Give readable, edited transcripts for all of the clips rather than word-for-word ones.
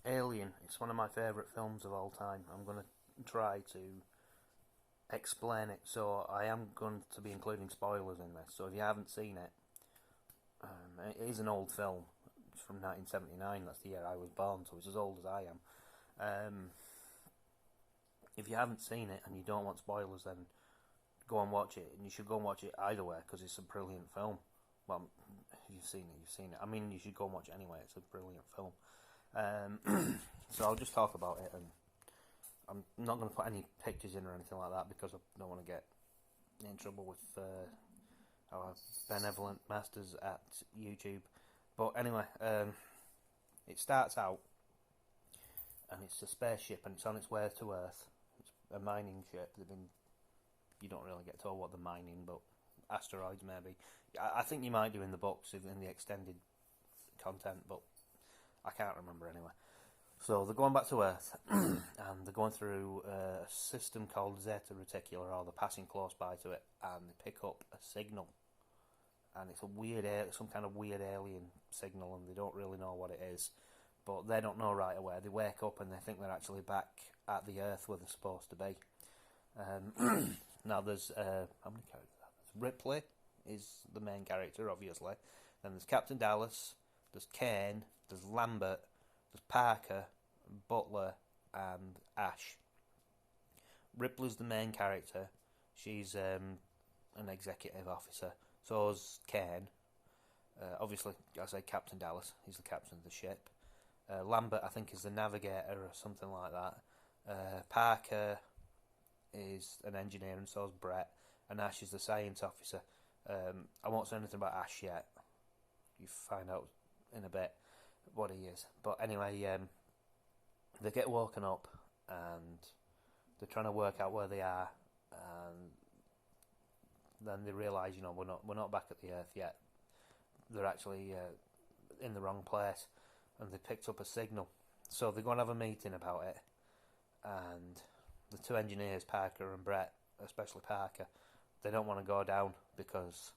Alien. It's one of my favourite films of all time. I'm going to try to explain it, so I am going to be including spoilers in this. So if you haven't seen it, it is an old film. It's from 1979. That's the year I was born, so it's as old as I am. If you haven't seen it and you don't want spoilers, then go and watch it. And you should go and watch it either way because it's a brilliant film. Well, if you've seen it, you've seen it. I mean, you should go and watch it anyway. It's a brilliant film. So I'll just talk about it, and I'm not going to put any pictures in or anything like that because I don't want to get in trouble with our benevolent masters at YouTube. But anyway, it starts out, and it's a spaceship, and it's on its way to Earth. It's a mining ship. You don't really get told what they're mining, but asteroids maybe. I think you might do in the books, in the extended content, but I can't remember anyway. So they're going back to Earth, and they're going through a system called Zeta Reticula, or they're passing close by to it, and they pick up a signal. And it's some kind of weird alien signal, and they don't really know what it is. But they don't know right away. They wake up and they think they're actually back at the Earth where they're supposed to be. Now there's how many characters? Ripley is the main character, obviously. Then there's Captain Dallas, there's Kane, there's Lambert, there's Parker, Butler, and Ash. Ripley's the main character. She's an executive officer. So's Kane. Obviously, I say Captain Dallas. He's the captain of the ship. Lambert, I think, is the navigator or something like that. Parker is an engineer, and so's Brett. And Ash is the science officer. I won't say anything about Ash yet. You find out in a bit what he is. But anyway, they get woken up, and they're trying to work out where they are, and then they realise, we're not back at the Earth yet. They're actually in the wrong place, and they picked up a signal. So they're going to have a meeting about it, and the two engineers, Parker and Brett, especially Parker, they don't want to go down because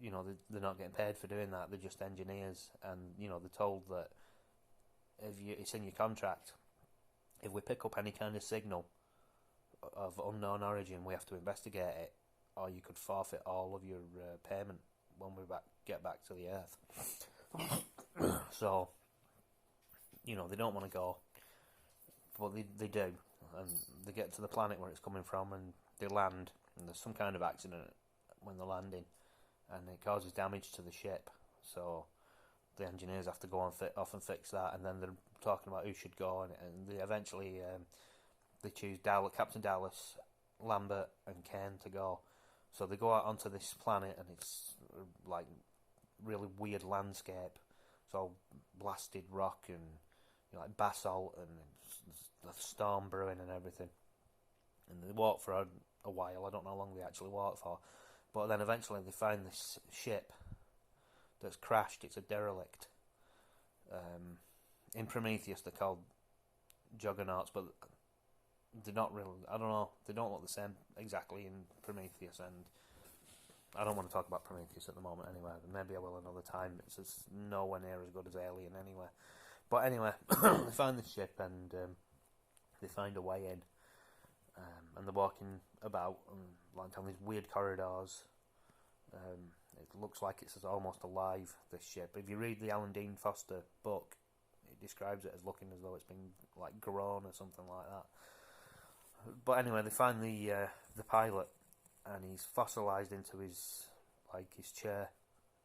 they're not getting paid for doing that. They're just engineers, and they're told that it's in your contract. If we pick up any kind of signal of unknown origin, we have to investigate it, or you could forfeit all of your payment when we get back to the Earth. So, they don't want to go, but they do, and they get to the planet where it's coming from, and they land, and there's some kind of accident when they're landing, and it causes damage to the ship. So the engineers have to go off and fix that, and then they're talking about who should go, and they eventually they choose Captain Dallas, Lambert, and Kane to go. So they go out onto this planet, and it's like really weird landscape. It's all blasted rock and like basalt, and there's a storm brewing and everything. And they walk for a while. I don't know how long they actually walk for, but then eventually they find this ship that's crashed. It's a derelict. In Prometheus, they're called juggernauts, but they're not really. I don't know. They don't look the same exactly in Prometheus, and I don't want to talk about Prometheus at the moment anyway. Maybe I will another time. It's nowhere near as good as Alien anyway. But anyway, they find the ship, and they find a way in, and they're walking about and like down these weird corridors. It looks like it's almost alive, this ship. If you read the Alan Dean Foster book, it describes it as looking as though it's been like grown or something like that. But anyway, they find the pilot, and he's fossilised into his chair.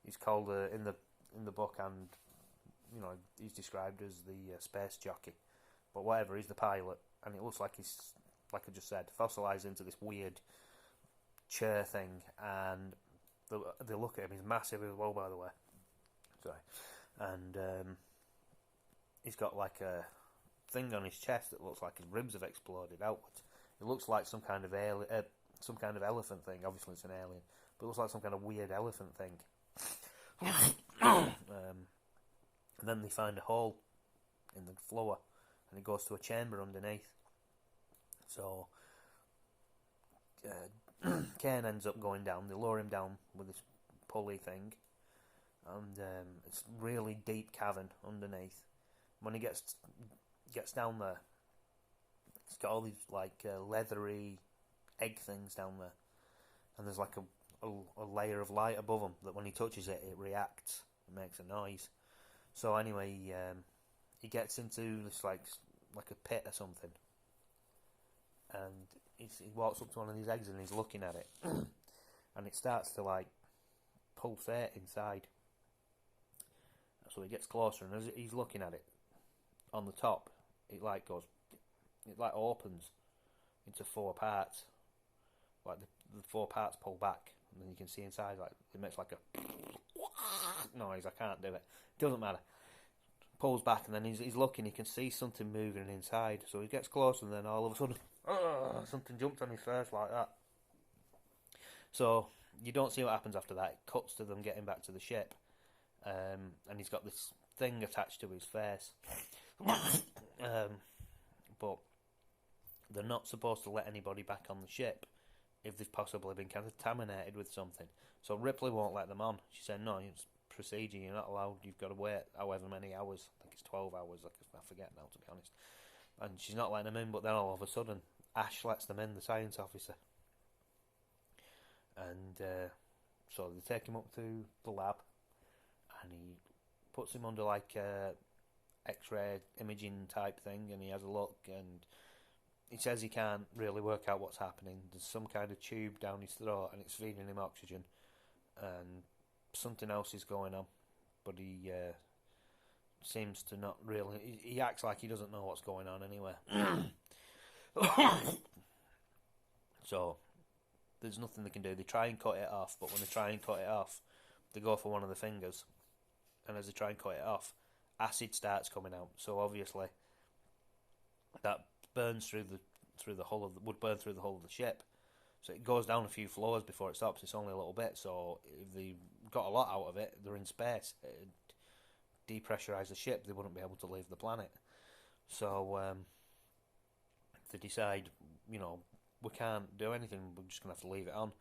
He's called in the book, and he's described as the space jockey. But whatever, he's the pilot, and it looks like he's, like I just said, fossilised into this weird chair thing. And they look at him. He's massive as well, by the way. Sorry, and he's got like a thing on his chest that looks like his ribs have exploded outwards. It looks like some kind of elephant thing. Obviously, it's an alien, but it looks like some kind of weird elephant thing. And then they find a hole in the floor, and it goes to a chamber underneath. So Kane ends up going down. They lower him down with this pulley thing, and it's really deep cavern underneath. When he gets down there, it's got all these like leathery egg things down there, and there's like a layer of light above him that when he touches it, it reacts, it makes a noise. So anyway, he gets into this like a pit or something, and he walks up to one of these eggs and he's looking at it, and it starts to like pulsate inside. So he gets closer, and as he's looking at it, on the top, it like opens into 4 parts. Like the 4 parts pull back, and then you can see inside. Like it makes like a noise. I can't do it. Doesn't matter. Pulls back, and then he's looking. He can see something moving inside. So he gets closer, and then all of a sudden, something jumped on his face like that. So you don't see what happens after that. It cuts to them getting back to the ship, and he's got this thing attached to his face. But they're not supposed to let anybody back on the ship if they've possibly been contaminated with something. So Ripley won't let them on. She said, no, it's procedure, you're not allowed, you've got to wait however many hours. I think it's 12 hours, I forget now, to be honest. And she's not letting them in, but then all of a sudden, Ash lets them in, the science officer. And so they take him up to the lab, and he puts him under like X-ray imaging type thing, and he has a look, and he says he can't really work out what's happening. There's some kind of tube down his throat, and it's feeding him oxygen, and something else is going on, but he seems to not really. He acts like he doesn't know what's going on anyway. So there's nothing they can do. They try and cut it off, but when they try and cut it off, they go for one of the fingers, and as they try and cut it off, acid starts coming out. So obviously that burns through the hull of would burn through the hull of the ship. So it goes down a few floors before it stops. It's only a little bit. So if they got a lot out of it, they're in space. It'd depressurise the ship. They wouldn't be able to leave the planet. So they decide, we can't do anything. We're just going to have to leave it on.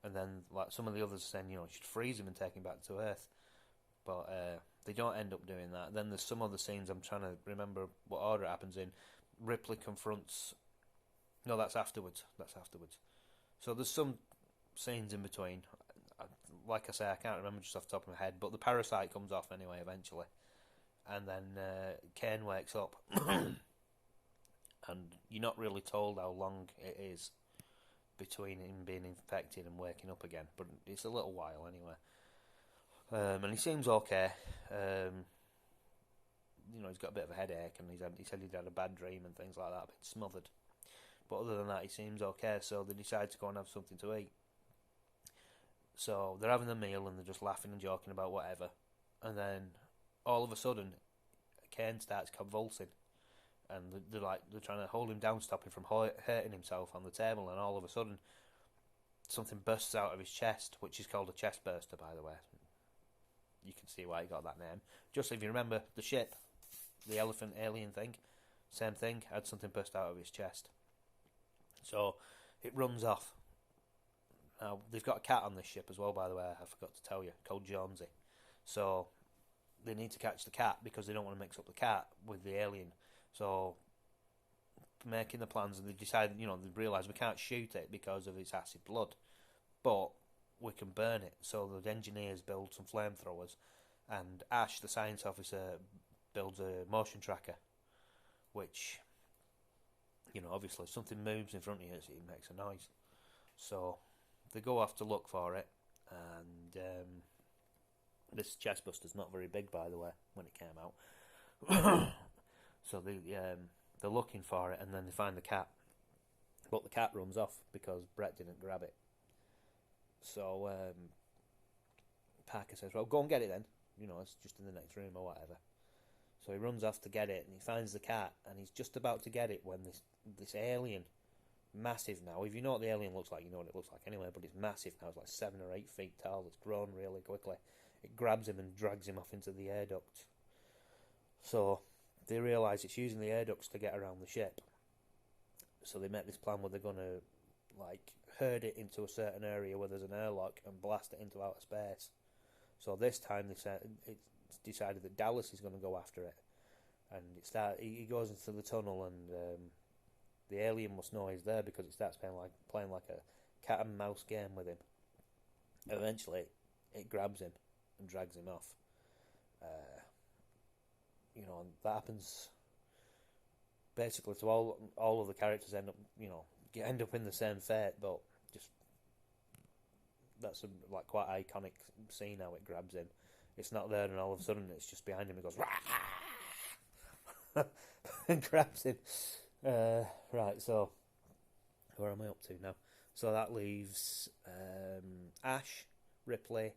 And then, like some of the others are saying, you should freeze him and take him back to Earth. But they don't end up doing that. Then there's some other scenes. I'm trying to remember what order it happens in. Ripley confronts. No, that's afterwards. So there's some scenes in between. Like I say, I can't remember just off the top of my head. But the parasite comes off anyway eventually, and then Kane wakes up, and you're not really told how long it is between him being infected and waking up again. But it's a little while anyway. And he seems okay. He's got a bit of a headache, and he said he'd had a bad dream and things like that, a bit smothered. But other than that, he seems okay, so they decide to go and have something to eat. So they're having a meal, and they're just laughing and joking about whatever. And then, all of a sudden, Kane starts convulsing. And they're trying to hold him down, stop him from hurting himself on the table, and all of a sudden, something bursts out of his chest, which is called a chest burster, by the way. You can see why he got that name. Just if you remember the ship, the elephant alien thing, same thing, had something burst out of his chest. So it runs off. Now they've got a cat on this ship as well, by the way. I forgot to tell you, called Jonesy. So they need to catch the cat because they don't want to mix up the cat with the alien. So making the plans, and they decide, they realise we can't shoot it because of its acid blood, but we can burn it. So the engineers build some flamethrowers, and Ash, the science officer, builds a motion tracker, which, obviously something moves in front of you, so it makes a noise. So they go off to look for it, and this chestbuster's not very big, by the way, when it came out. So they're looking for it, and then they find the cat, but the cat runs off because Brett didn't grab it. So Parker says, well, go and get it then. It's just in the next room or whatever. So he runs off to get it, and he finds the cat, and he's just about to get it when this alien, massive now. If you know what the alien looks like, you know what it looks like anyway, but it's massive now. It's like 7 or 8 feet tall. It's grown really quickly. It grabs him and drags him off into the air ducts. So they realise it's using the air ducts to get around the ship. So they make this plan where they're going to, herd it into a certain area where there's an airlock and blast it into outer space. So this time it's decided that Dallas is going to go after it, and he goes into the tunnel, and the alien must know he's there because it starts playing like a cat and mouse game with him. Eventually, it grabs him and drags him off. And that happens basically to all of the characters end up in the same fate, but just that's quite iconic scene how it grabs him. It's not there, and all of a sudden it's just behind him. It goes Rah! and grabs him. Right, so where am I up to now? So that leaves Ash, Ripley,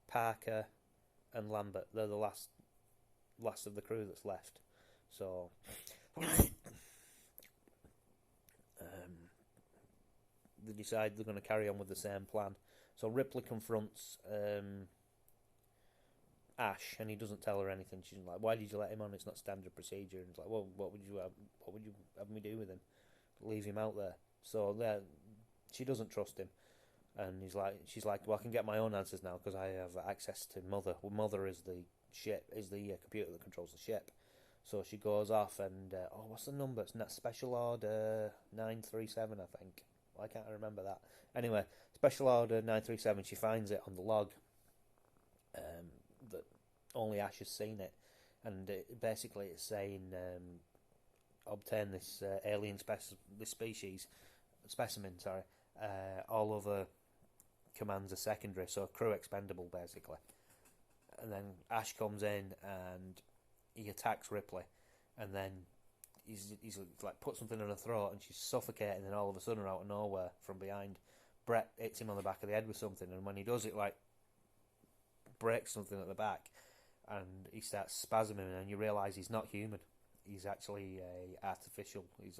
Parker, and Lambert. They're the last of the crew that's left. So they decide they're going to carry on with the same plan. So Ripley confronts Ash, and he doesn't tell her anything. She's like, "Why did you let him on? It's not standard procedure." And it's like, "Well, what would you have me do with him? Leave him out there?" So she doesn't trust him, and she's like, "Well, I can get my own answers now because I have access to Mother. Well, Mother is the computer that controls the ship." So she goes off and what's the number? It's not Special Order 937, I think. Why can't I remember that? Anyway, Special Order 937. She finds it on the log. That only Ash has seen it, and basically it's saying obtain this alien specimen. All other commands are secondary, so crew expendable basically. And then Ash comes in and he attacks Ripley, and then he's like put something in her throat, and she's suffocating. And then all of a sudden, out of nowhere, from behind, Brett hits him on the back of the head with something, and when he does it, like breaks something at the back, and he starts spasming, and you realise he's not human. He's actually a artificial. He's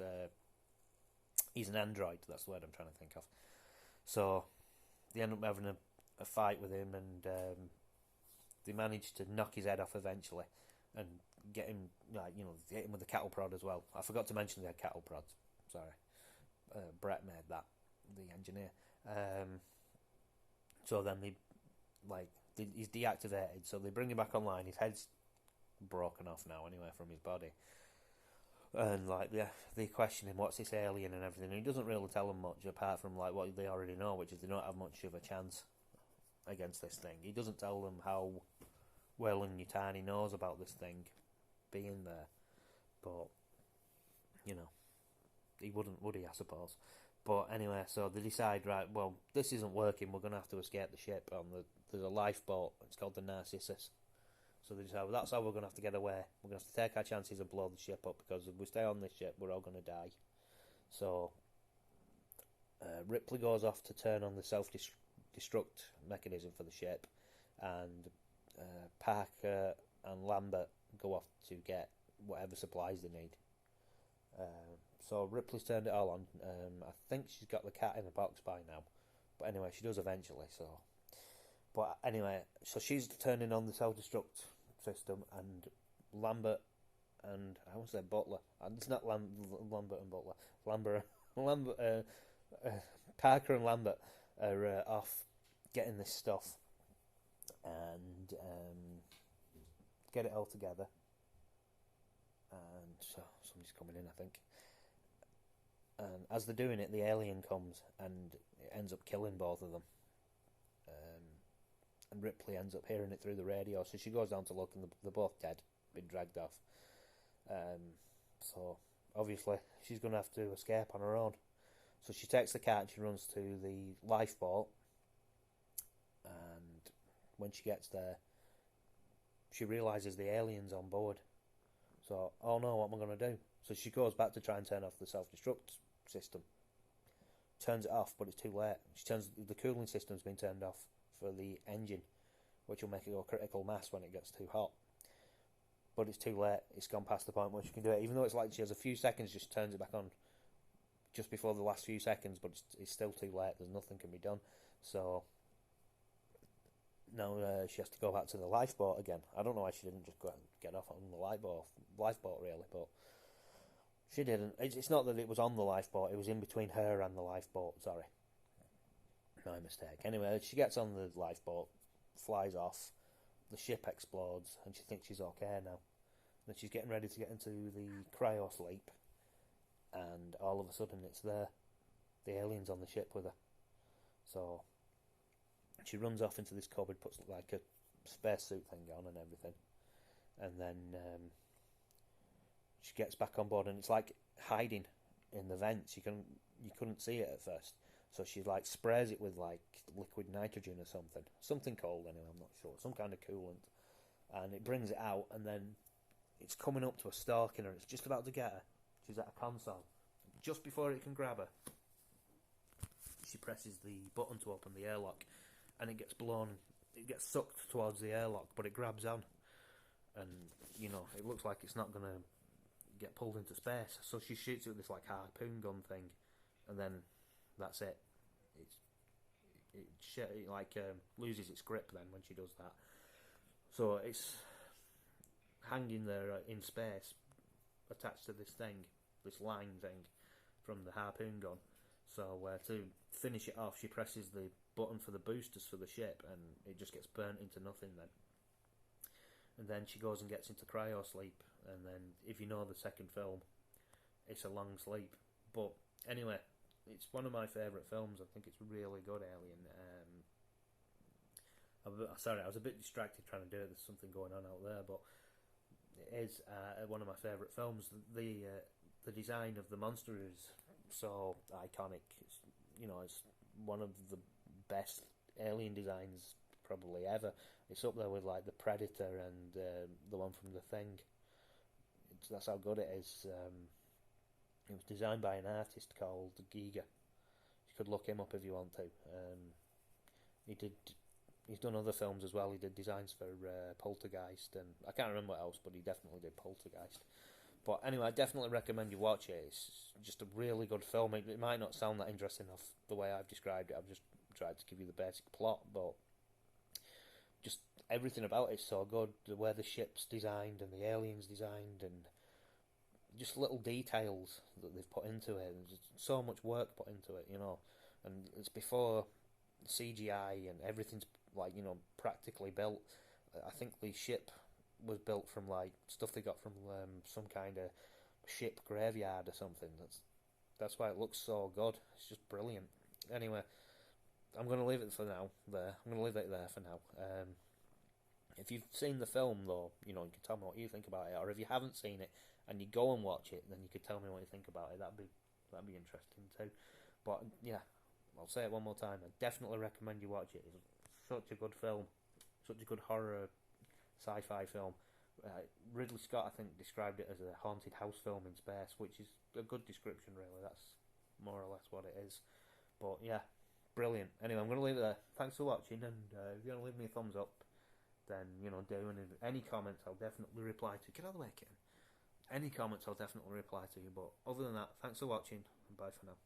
an android. That's the word I'm trying to think of. So they end up having a fight with him, and they manage to knock his head off eventually, and get him, hit him with the cattle prod as well. I forgot to mention they had cattle prods. Sorry, Brett made that, the engineer. So then he's deactivated. So they bring him back online. His head's broken off now, anyway, from his body. And they question him, what's this alien and everything. And he doesn't really tell them much apart from what they already know, which is they don't have much of a chance against this thing. He doesn't tell them how well and Yutani knows about this thing being there, but he wouldn't, would he? I suppose. But anyway, so they decide, right, well, this isn't working. We're going to have to escape the ship. There's a lifeboat. It's called the Narcissus. So they decide, well, that's how we're going to have to get away. We're going to have to take our chances and blow the ship up, because if we stay on this ship, we're all going to die. So Ripley goes off to turn on the self-destruct mechanism for the ship, and Parker and Lambert go off to get whatever supplies they need. So Ripley's turned it all on. I think she's got the cat in a box by now, but anyway, she does eventually. But anyway, so she's turning on the self-destruct system, and Lambert and I want to say Butler. It's not Lambert and Butler. Parker and Lambert are off getting this stuff and get it all together. And so somebody's coming in, I think. And as they're doing it, the alien comes and it ends up killing both of them. And Ripley ends up hearing it through the radio, so she goes down to look, and they're both dead, been dragged off. So obviously she's going to have to escape on her own. So she takes the cat and she runs to the lifeboat, and when she gets there, she realises the alien's on board. So, oh no, what am I going to do? So she goes back to try and turn off the self-destruct system. Turns it off, but it's too late. The cooling system's been turned off for the engine, which will make it go critical mass when it gets too hot. But it's too late. It's gone past the point where she can do it. Even though it's like she has a few seconds, just turns it back on just before the last few seconds, but it's still too late. There's nothing can be done. So now she has to go back to the lifeboat again. I don't know why she didn't just go and get off on the lifeboat really, but she didn't. It's not that it was on the lifeboat, it was in between her and the lifeboat, sorry. My mistake. Anyway, she gets on the lifeboat, flies off, the ship explodes, and she thinks she's okay now. Then she's getting ready to get into the cryo sleep, and all of a sudden it's there. The alien's on the ship with her. So she runs off into this cupboard, puts like a spacesuit thing on and everything, and then she gets back on board, and it's like hiding in the vents. You couldn't see it at first, so she like sprays it with like liquid nitrogen or something cold anyway. I'm not sure, some kind of coolant, and it brings it out, and then it's coming up to a stalking her. It's just about to get her. She's at a console. Just before it can grab her, she presses the button to open the airlock, and it gets sucked towards the airlock, but it grabs on, and it looks like it's not going to get pulled into space. So she shoots it with this like harpoon gun thing, and then that's it. It loses its grip then when she does that. So it's hanging there in space, attached to this line thing from the harpoon gun. So to finish it off, she presses the button for the boosters for the ship, and it just gets burnt into nothing then. And then she goes and gets into cryo sleep, and then if you know the second film, it's a long sleep. But anyway, it's one of my favourite films. I think it's really good, Alien. Sorry, I was a bit distracted trying to do it. There's something going on out there, but it is one of my favourite films. The design of the monster is so iconic. It's one of the best alien designs probably ever. It's up there with like the Predator and the one from The Thing. That's how good it is. It was designed by an artist called Giga. You could look him up if you want to. He's done other films as well. He did designs for Poltergeist, and I can't remember what else, but he definitely did Poltergeist. But anyway, I definitely recommend you watch it. It's just a really good film. It might not sound that interesting off the way I've described it. I've just tried to give you the basic plot, but just everything about it's so good. The way the ship's designed and the aliens designed, and just little details that they've put into it. There's so much work put into it, And it's before CGI and everything's practically built. I think the ship was built from like stuff they got from some kind of ship graveyard or something. That's why it looks so good. It's just brilliant. Anyway, I'm going to leave it for now. I'm going to leave it there for now. If you've seen the film, though, you can tell me what you think about it. Or if you haven't seen it and you go and watch it, then you could tell me what you think about it. That'd be interesting too. But yeah, I'll say it one more time. I definitely recommend you watch it. It's such a good film, such a good horror sci-fi film. Ridley Scott, I think, described it as a haunted house film in space, which is a good description, really. That's more or less what it is. But yeah, brilliant. Anyway, I'm going to leave it there. Thanks for watching, and if you want to leave me a thumbs up, then do. And any comments, I'll definitely reply to. Get out of the way, kitten. Any comments, I'll definitely reply to you. But other than that, thanks for watching, and bye for now.